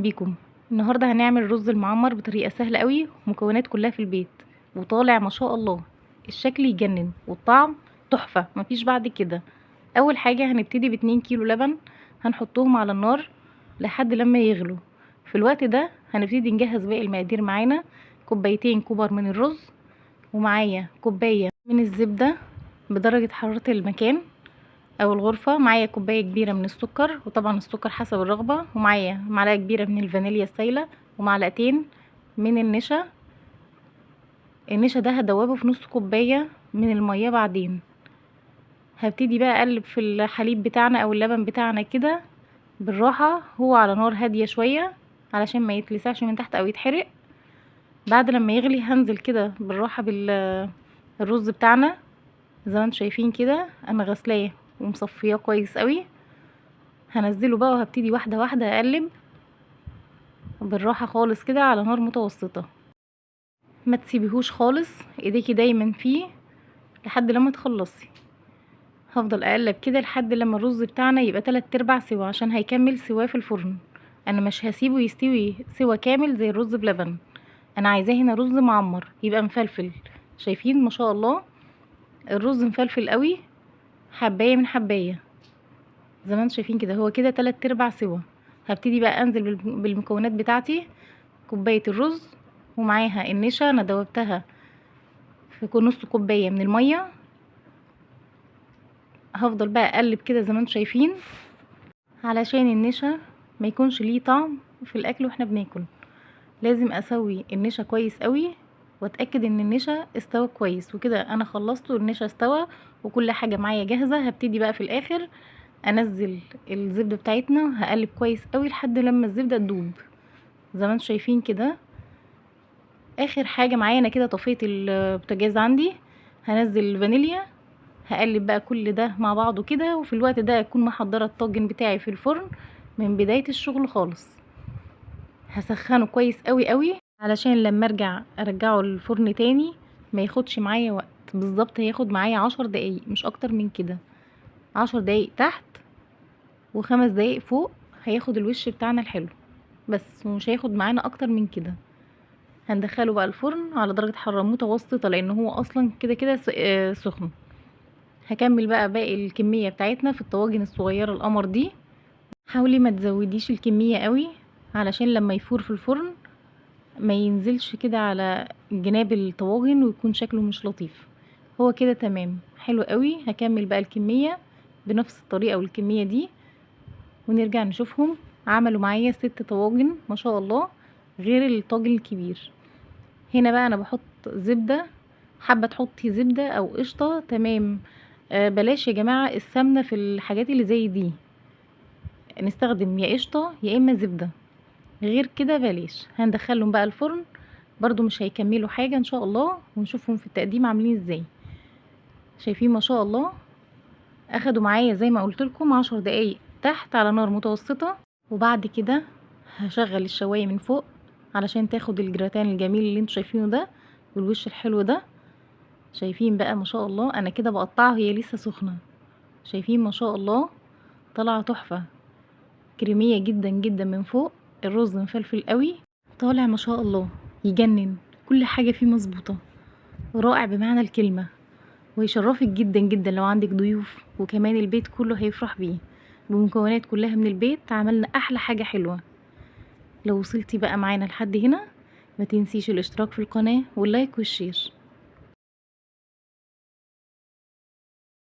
بيكم. النهارده هنعمل رز المعمر بطريقه سهله قوي، ومكونات كلها في البيت، وطالع ما شاء الله. الشكل يجنن والطعم تحفه، مفيش بعد كده. اول حاجه هنبتدي ب2 كيلو لبن، هنحطهم على النار لحد لما يغلوا. في الوقت ده هنبتدي نجهز باقي المقادير. معانا كوبايتين كبر من الرز، ومعايا كوبايه من الزبده بدرجه حراره المكان او الغرفة. معايا كوباية كبيرة من السكر، وطبعا السكر حسب الرغبة. ومعايا معلقة كبيرة من الفانيليا السايلة، ومعلقتين من النشا. النشا ده هدوبه في نص كوباية من المية. بعدين هبتدي بقى اقلب في الحليب بتاعنا او اللبن بتاعنا كده بالراحة، هو على نار هادية شوية علشان ما يتلسعش من تحت او يتحرق. بعد لما يغلي هنزل كده بالراحة بالرز بتاعنا زي ما انتم شايفين كده. انا غسلاه ومصفياه كويس قوي. هنزله بقى وهبتدي واحده واحده اقلب بالراحه خالص كده على نار متوسطه. ما تسيبيهوش خالص، ايديكي دايما فيه لحد لما تخلصي. هفضل اقلب كده لحد لما الرز بتاعنا يبقى 3/4 سوا، عشان هيكمل سواه في الفرن. انا مش هسيبه يستوي سوا كامل زي الرز بلبن، انا عايزاه هنا رز معمر يبقى مفلفل. شايفين ما شاء الله الرز مفلفل قوي، حبايه من حبايه زي ما انتم شايفين كده. هو كده 3/4 سوا. هبتدي بقى انزل بالمكونات بتاعتي. كوبايه الرز، ومعاها النشا انا دوبتها في نص كوبايه من الميه. هفضل بقى اقلب كده زي ما انتم شايفين، علشان النشا ما يكونش ليه طعم في الاكل واحنا بناكل. لازم اسوي النشا كويس قوي واتاكد ان النشا استوى كويس. وكده انا خلصت والنشا استوى وكل حاجه معايا جاهزه. هبتدي بقى في الاخر انزل الزبده بتاعتنا وهقلب كويس قوي لحد لما الزبده تدوب زي ما انتم شايفين كده. اخر حاجه معايا انا كده طفيت البوتاجاز عندي، هنزل الفانيليا. هقلب بقى كل ده مع بعضه كده، وفي الوقت ده اكون محضره الطاجن بتاعي في الفرن من بدايه الشغل خالص. هسخنه كويس قوي قوي علشان لما ارجعه الفرن تاني ما ياخدش معايا وقت. بالظبط هياخد معايا 10 دقايق مش اكتر من كده. 10 دقايق تحت و5 دقايق فوق هياخد الوش بتاعنا الحلو بس، ومش هياخد معانا اكتر من كده. هندخله بقى الفرن على درجة حرارة متوسطة لان هو اصلا كده كده سخن. هكمل بقى باقي الكمية بتاعتنا في الطواجن الصغيرة القمر دي. حاولي ما تزوديش الكمية قوي علشان لما يفور في الفرن ما ينزلش كده على جناب الطواجن ويكون شكله مش لطيف. هو كده تمام حلو قوي. هكمل بقى الكمية بنفس الطريقة والكمية دي، ونرجع نشوفهم. عملوا معايا 6 طواجن ما شاء الله غير الطاجن الكبير. هنا بقى انا بحط زبدة، حابة تحطي زبدة او قشطة تمام. بلاش يا جماعة السمنة في الحاجات اللي زي دي، نستخدم يا قشطة يا اما زبدة، غير كده بلاش. هندخلهم بقى الفرن برضو مش هيكملوا حاجة ان شاء الله، ونشوفهم في التقديم عاملين ازاي. شايفين ما شاء الله اخدوا معايا زي ما قلت لكم 10 دقايق تحت على نار متوسطة. وبعد كده هشغل الشواية من فوق علشان تاخد الجراتان الجميل اللي انتوا شايفينه ده والوش الحلو ده. شايفين بقى ما شاء الله انا كده بقطعها هي لسه سخنة. شايفين ما شاء الله طالعة تحفة، كريمية جدا جدا من فوق. الرز مفلفل قوي، طالع ما شاء الله يجنن. كل حاجة فيه مظبوطة، رائع بمعنى الكلمة. ويشرفك جدا جدا لو عندك ضيوف، وكمان البيت كله هيفرح بيه. بمكونات كلها من البيت عملنا احلى حاجة حلوة. لو وصلتي بقى معانا لحد هنا ما تنسيش الاشتراك في القناة واللايك والشير.